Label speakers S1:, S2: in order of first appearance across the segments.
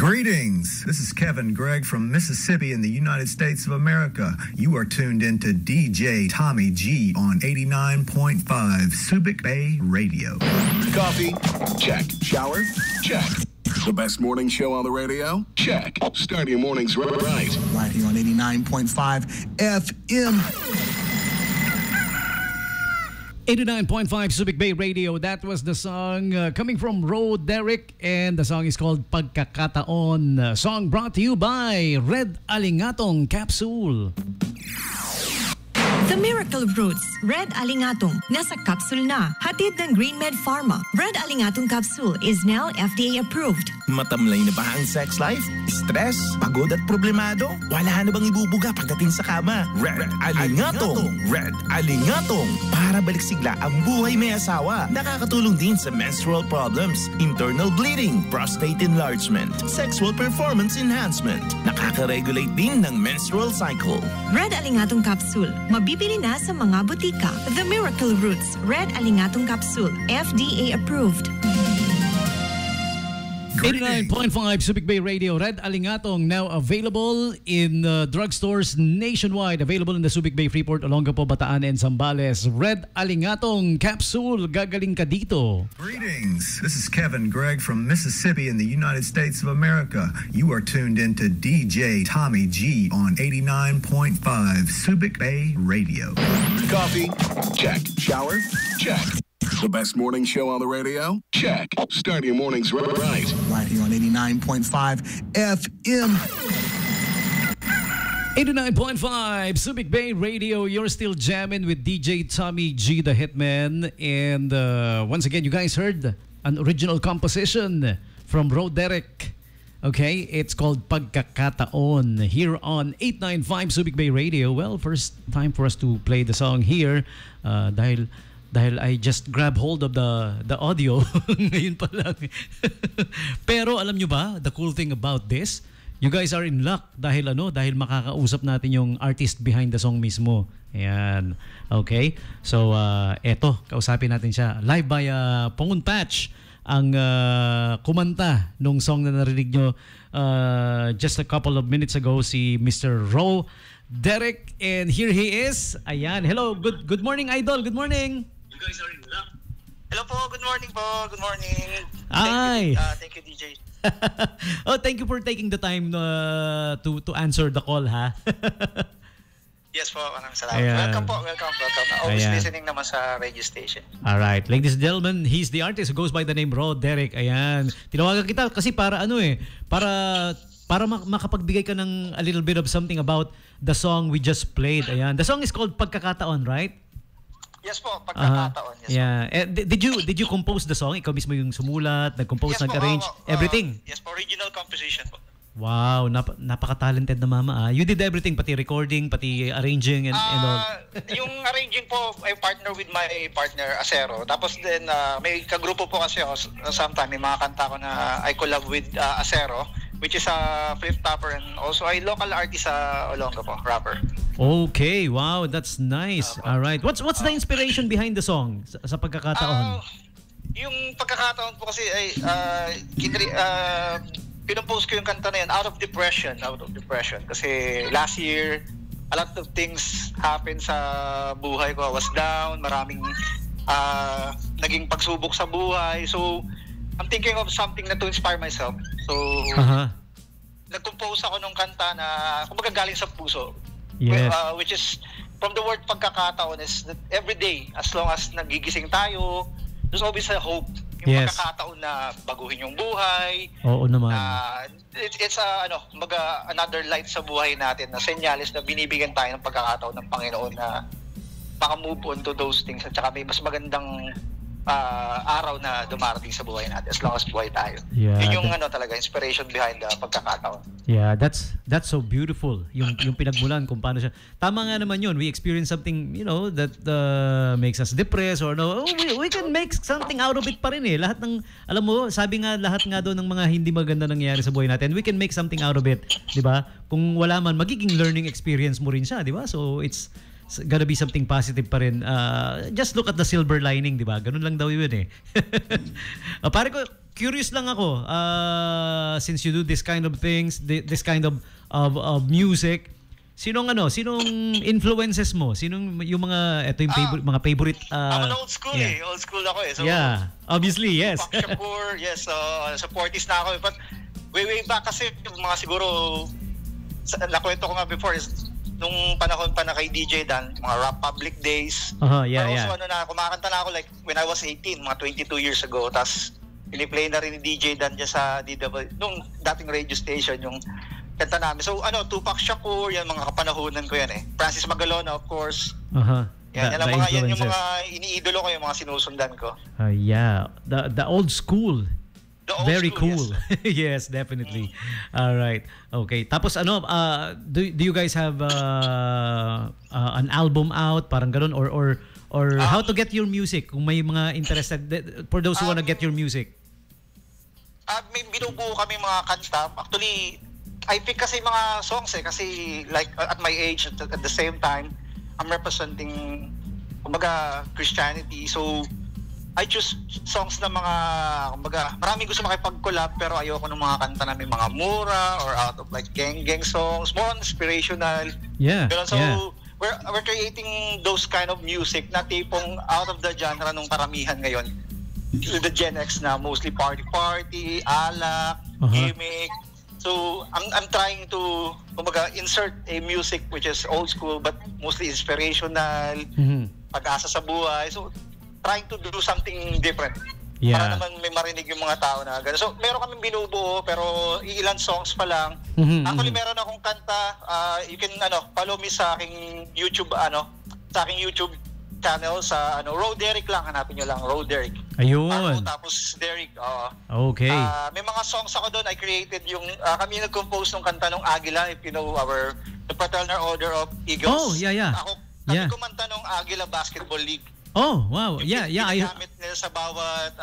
S1: Greetings. This is Kevin Gregg from Mississippi in the United States of America. You are tuned into DJ Tommy G on 89.5 Subic Bay Radio.
S2: Coffee? Check. Shower? Check. The best morning show on the radio? Check. Start your mornings right.
S3: Right here on 89.5 FM.
S4: 89.5 Subic Bay Radio. That was the song coming from Ro Derek, and the song is called Pagkakataon. Song brought to you by Red Alingatong Capsule.
S5: The Miracle Roots Red Alingatong nasa capsule na. Hatid ng GreenMed Pharma. Red Alingatong Capsule is now FDA approved.
S6: Matamlay na ba ang sex life? Stress? Pagod at problemado? Wala na bang ibubuga pagdating sa kama? Red Alingatong! Red Alingatong! Para baliksigla ang buhay may asawa. Nakakatulong din sa menstrual problems, internal bleeding, prostate enlargement, sexual performance enhancement. Nakaka-regulate din ng menstrual cycle.
S5: Red Alingatong Capsule. Mabibili na sa mga butika. The Miracle Roots Red Alingatong Capsule. FDA approved.
S4: 89.5 Subic Bay Radio. Red Alingatong now available in drugstores nationwide. Available in the Subic Bay, Freeport, Olongapo, Bataan, and Zambales. Red Alingatong Capsule. Gagaling ka dito.
S1: Greetings. This is Kevin Gregg from Mississippi in the United States of America. You are tuned into DJ Tommy G on 89.5 Subic Bay Radio.
S2: Coffee? Check. Shower? Check. The best morning show on the radio? Check. Start your mornings right.
S3: Right here on 89.5 FM.
S4: 89.5 Subic Bay Radio. You're still jamming with DJ Tommy G, the Hitman. And once again, you guys heard an original composition from Ro Derek. Okay, it's called Pagkakataon here on 895 Subic Bay Radio. Well, first time for us to play the song here dahil I just grab hold of the audio ngayon pa lang. Pero alam nyo ba, the cool thing about this, you guys are in luck dahil makakausap natin yung artist behind the song mismo. Ayan. Okay? So, eto, kausapin natin siya. Live by Pongun Patch ang kumanta nung song na narinig nyo just a couple of minutes ago, si Mr. Ro Derek, and here he is. Ayan. Hello. Good morning, Idol. Good morning.
S7: You guys are in luck. Hello po. Good morning po. Good morning.
S4: Ay.
S7: Thank you, DJ.
S4: Oh, thank you for taking the time to answer the call, ha?
S7: Yes po. Maraming salamat.
S4: Ayan.
S7: Welcome po. Welcome. Always
S4: Ayan.
S7: listening naman sa radio station.
S4: Alright. Ladies and gentlemen, he's the artist who goes by the name Ro Derek. Ayan. Tinawagan kita kasi para makapagbigay ka ng a little bit of something about the song we just played. Ayan. The song is called Pagkakataon, right?
S7: Yes po. Pagkakataon. Yes
S4: yeah. Did you compose the song? Ikaw mismo yung sumulat, nag-compose,
S7: yes,
S4: nag-arrange, everything?
S7: Yes po. Original composition po.
S4: Wow, napaka-talented na mama. You did everything, pati recording, pati arranging and all.
S7: Yung arranging po, I partner with my partner, Acero. Tapos din, may kagrupo po kasi ako. Sometimes may mga kanta ko na I collab with Acero, which is a flip-topper, and also a local artist sa Olongapo, rapper.
S4: Okay, wow, that's nice. All right. What's the inspiration behind the song sa pagkakataon?
S7: Yung pagkakataon po kasi ay pinopost ko yung kanta na yun out of depression kasi last year a lot of things happened sa buhay ko. I was down, maraming naging pagsubok sa buhay, so I'm thinking of something na to inspire myself. So nag-compose ako ng kanta na kumbaga galing sa puso.
S4: Yes.
S7: Which is from the word pagkakataon is that every day, as long as nagigising tayo, there's always a hope. Yung
S4: yes.
S7: pagkakataon na baguhin yung buhay.
S4: Oo naman.
S7: It's another light sa buhay natin na senyales na binibigyan tayo ng pagkakataon ng Panginoon na maka-move on to those things at saka may mas magandang araw na dumarating sa buhay natin as long as buhay tayo.
S4: Yeah,
S7: yun yung talaga inspiration behind the pagkakataon.
S4: Yeah, that's so beautiful. Yung pinagmulan kung paano siya. Tama nga naman yun. We experience something, that makes us depressed or no. We can make something out of it pa rin eh. Lahat ng, alam mo, sabi nga lahat nga doon ng mga hindi maganda nangyayari sa buhay natin, we can make something out of it, 'di ba? Kung wala man, magiging learning experience mo rin siya, 'di ba? So it's gotta be something positive pa rin. Just look at the silver lining, di ba? Ganun lang daw yun eh. Pare ko, curious lang ako. Since you do this kind of things, this kind of music, sinong influences mo? Sinong yung mga ito yung favorite
S7: I'm an old school Old school ako eh. So,
S4: yeah, obviously, yes.
S7: Tupac Shakur, yes, supportist na ako. But way back kasi mga siguro nakwento ko nga before is nung panahon pa na kay DJ Dan, mga Rap Public Days. Also kumakanta na ako like when I was 18, mga 22 years ago. Tapos piniplay na rin ni DJ Dan dyan sa DW, nung dating radio station yung kanta namin. So Tupac Shakur, yan mga kapanahonan ko yan eh. Francis Magalona, of course. Yan yung mga iniidolo ko, yung mga sinusundan ko.
S4: The old school. Very cool.
S7: Yes.
S4: Yes, definitely. All right. Okay. Tapos do you guys have an album out, parang ganun, or how to get your music kung may mga interested for those who wanna get your music?
S7: May binubuo kami mga kanta. Actually, I pick kasi mga songs kasi like at my age at the same time I'm representing kumbaga Christianity, so I choose songs na mga kumbaga maraming gusto makipag-collab pero ayoko ng mga kanta na may mga mura or out of like gang songs, more on inspirational. So we're creating those kind of music na tipong out of the genre nung karamihan ngayon. The Gen X na mostly party, alak, gimmick. So I'm trying to kumbaga insert a music which is old school but mostly inspirational, pag-asa sa buhay. So trying to do something different. Para naman may marinig yung mga tao na gano'n. So meron kaming binubuo pero ilan songs pa lang. Actually meron akong kanta, you can follow me sa aking YouTube channel sa Road Derek lang, hanapin nyo lang Road Derek.
S4: Ayun.
S7: Tapos Derek.
S4: Okay.
S7: May mga songs ako doon. I created yung kami nag-compose ng kanta ng Agila, if you know the Fraternal Order of Eagles.
S4: Oh, yeah.
S7: Kami kumanta ng Agila Basketball League.
S4: Oh, wow. Yeah.
S7: Ginamit nila sa bawat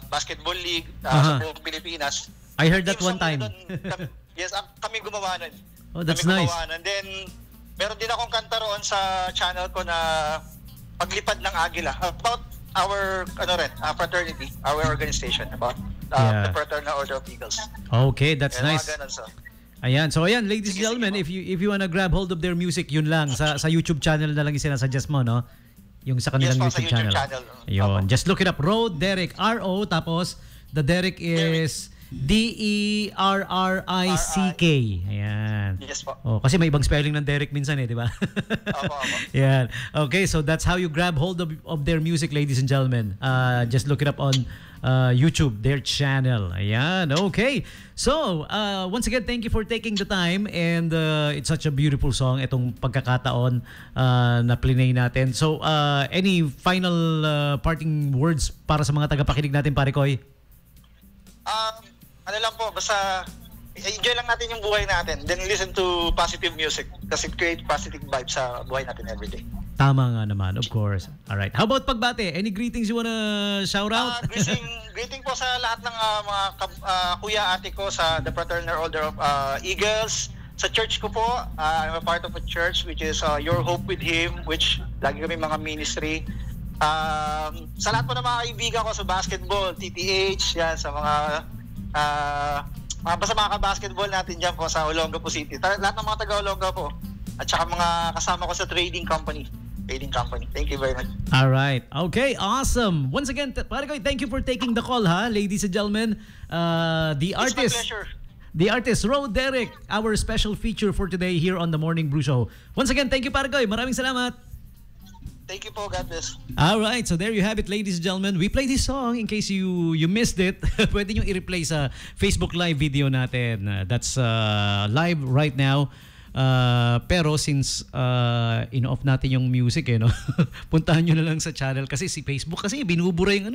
S7: basketball league sa buong Pilipinas.
S4: I heard that one time.
S7: Yes, kami gumawa nun.
S4: Oh, that's nice.
S7: And then meron din akong kanta roon sa channel ko na paglipad ng Agila about our fraternity, our organization, about the Fraternal Order of Eagles.
S4: Okay, that's nice. Ayan, ladies and gentlemen, if you wanna grab hold of their music, yun lang sa YouTube channel na lang yung sinasuggest mo, no? Yung sa kanilang YouTube channel. Ayun, just look it up, Road Derek, R-O, tapos the Derek is DERRICK. Ayan.
S7: Yes po.
S4: Kasi may ibang spelling ng Derek minsan di ba?
S7: Opo.
S4: Yan. Okay, so that's how you grab hold of their music, ladies and gentlemen. Just look it up on YouTube, their channel. Ayan. Okay. So, once again, thank you for taking the time and it's such a beautiful song itong pagkakataon na plinay natin. So, any final parting words para sa mga tagapakinig natin, pare Koy?
S7: Lang po, basta enjoy lang natin yung buhay natin. Then listen to positive music kasi it creates positive vibes sa buhay natin every day.
S4: Tama nga naman, of course. Alright. How about pagbate? Any greetings you wanna shout out?
S7: Greeting po sa lahat ng mga kuya ate ko sa the Fraternal Order of Eagles. Sa church ko po, I'm a part of a church which is Your Hope with Him, which lagi kami mga ministry. Sa lahat po ng mga kaibigan ko sa basketball, TTH, yan, sa mga basta mga ka-basketball natin dyan po sa Olongapo City. Lahat ng mga taga-Olongapo po. At saka mga kasama ko sa trading company. Thank you very much.
S4: All right. Okay, awesome. Once again, pare Koy, thank you for taking the call, ladies and gentlemen. The artist.
S7: It's my pleasure.
S4: The artist, Road Derek, our special feature for today here on the Morning Brew Show. Once again, thank you, pare Koy. Maraming salamat.
S7: Thank you po, God bless.
S4: All right, so there you have it, ladies and gentlemen. We played this song in case you missed it. Pwede nyo i-replay sa Facebook Live video natin. That's live right now. Pero since in-off natin yung music no? Puntahan nyo na lang sa channel kasi si Facebook kasi binubura yung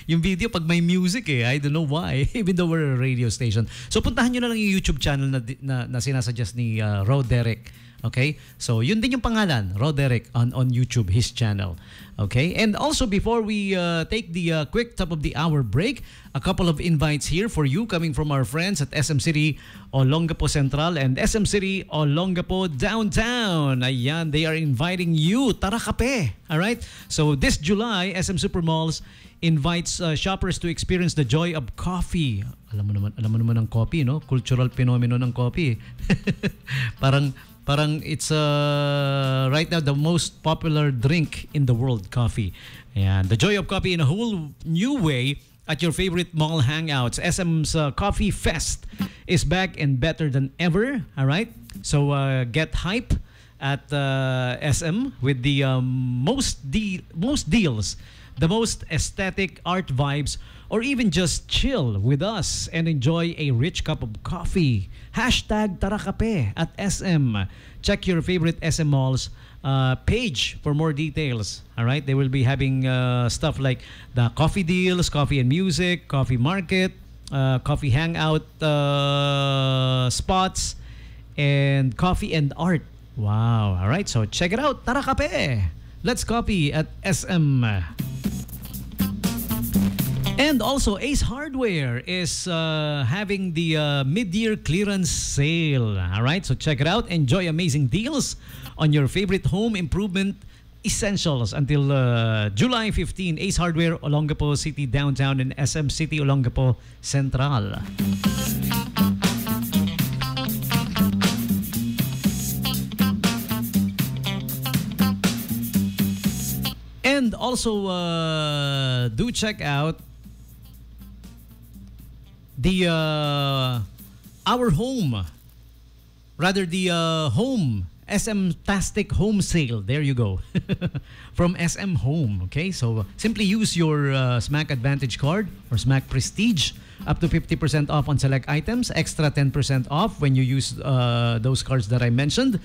S4: yung video pag may music I don't know why even though we're a radio station. So puntahan nyo na lang yung YouTube channel na sinasuggest ni Road Derek. Okay? So, yun din yung pangalan, Roderick on YouTube, his channel. Okay? And also, before we take the quick top of the hour break, a couple of invites here for you coming from our friends at SM City Olongapo Central and SM City Olongapo Downtown. Ayan, they are inviting you. Tara kape. Alright? So, this July, SM Supermalls invites shoppers to experience the joy of coffee. Alam mo naman ang coffee, no? Cultural phenomenon ng coffee. Parang it's right now the most popular drink in the world, coffee. And the joy of coffee in a whole new way at your favorite mall hangouts. SM's Coffee Fest is back and better than ever. All right? So get hype at SM with the most deals, the most aesthetic art vibes, or even just chill with us and enjoy a rich cup of coffee. Hashtag Tarakape at SM. Check your favorite SM malls page for more details. All right? They will be having stuff like the coffee deals, coffee and music, coffee market, coffee hangout spots, and coffee and art. Wow. All right? So check it out. Tarakape. Let's copy at SM. And also, Ace Hardware is having the mid-year clearance sale. All right, so check it out. Enjoy amazing deals on your favorite home improvement essentials until July 15. Ace Hardware, Olongapo City Downtown, and SM City Olongapo Central. And also, do check out the our home, rather the home SM-tastic home sale. There you go. From SM Home. Okay, so simply use your Smack Advantage card or Smack Prestige, up to 50% off on select items, extra 10% off when you use those cards that I mentioned.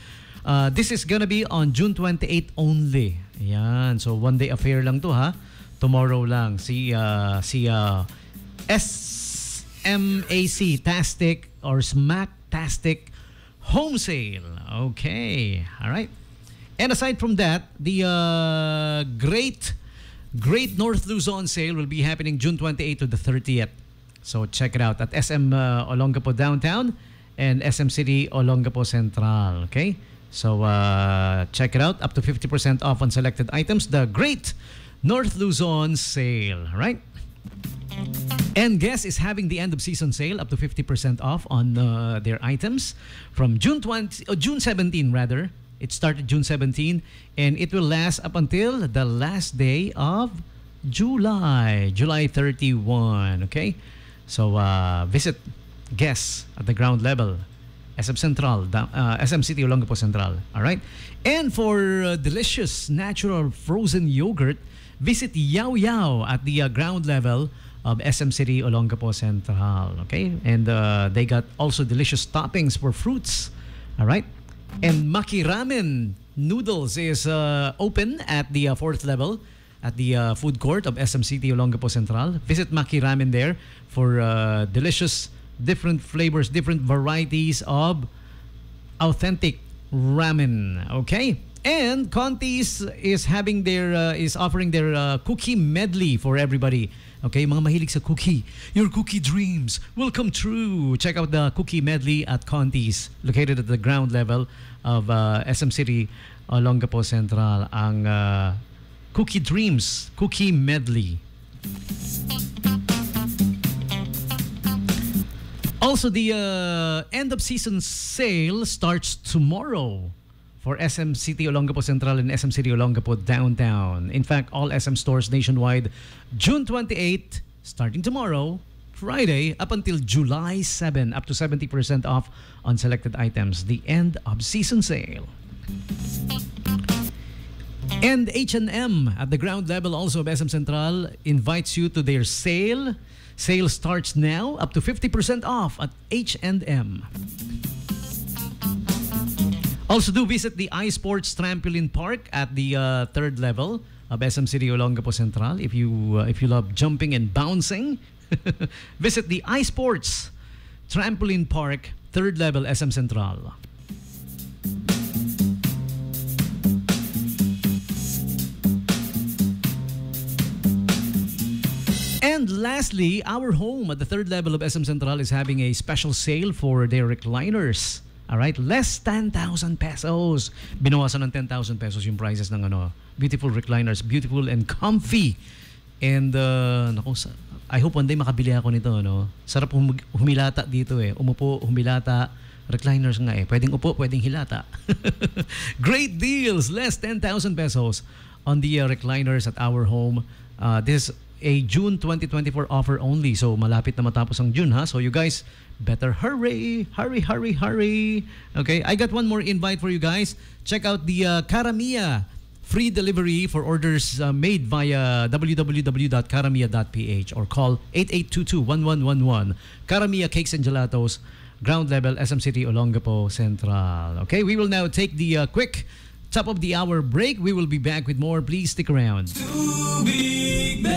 S4: This is gonna be on June 28 only. Yan, so one day affair lang to, ha. Tomorrow lang si SMAC-tastic or Smack-tastic home sale. Okay. All right. And aside from that, the Great North Luzon sale will be happening June 28 to the 30th. So check it out at SM Olongapo Downtown and SM City Olongapo Central. Okay? So check it out. Up to 50% off on selected items. The Great North Luzon sale. All right? And Guess is having the end of season sale up to 50% off on their items from June 17 rather. It started June 17 and it will last up until the last day of July 31. Okay, so visit Guess at the ground level, SM Central, SM City Olongapo Central. All right, and for delicious natural frozen yogurt, visit Yao Yao at the ground level of SM City Olongapo Central. Okay, and they got also delicious toppings for fruits. All right, and Maki Ramen Noodles is open at the 4th level at the food court of SM City Olongapo Central. Visit Maki Ramen there for delicious, different flavors, different varieties of authentic ramen. Okay, and Conti's is having their is offering their cookie medley for everybody. Okay, mga mahilig sa cookie, your cookie dreams will come true. Check out the cookie medley at Conti's, located at the ground level of SM City Olongapo Central. Ang cookie dreams, cookie medley. Also, the end of season sale starts tomorrow for SM City Olongapo Central and SM City Olongapo Downtown. In fact, all SM stores nationwide, June 28, starting tomorrow, Friday, up until July 7, up to 70% off on selected items. The end of season sale. And H&M at the ground level also of SM Central invites you to their sale. Sale starts now, up to 50% off at H&M. Also, do visit the iSports Trampoline Park at the 3rd level of SM City Olongapo Central. If you love jumping and bouncing, visit the iSports Trampoline Park, 3rd level, SM Central. And lastly, Our Home at the third level of SM Central is having a special sale for their recliners. Alright, less 10,000 pesos. Binawasan ng 10,000 pesos yung prices ng beautiful recliners, beautiful and comfy. And I hope one day makabili ako nito, no? Sarap humilata dito eh. Umupo, humilata, recliners nga eh. Pwedeng upo, pwedeng hilata. Great deals, less 10,000 pesos on the recliners at Our Home. This is a June 2024 offer only. So malapit na matapos ang June, ha? So you guys better hurry. Okay, I got one more invite for you guys. Check out the Karamiya free delivery for orders made via www.karamiya.ph or call 8822-1111. Karamiya Cakes and Gelatos, ground level, SM City, Olongapo Central. Okay, we will now take the quick top of the hour break. We will be back with more. Please stick around.
S8: Too big,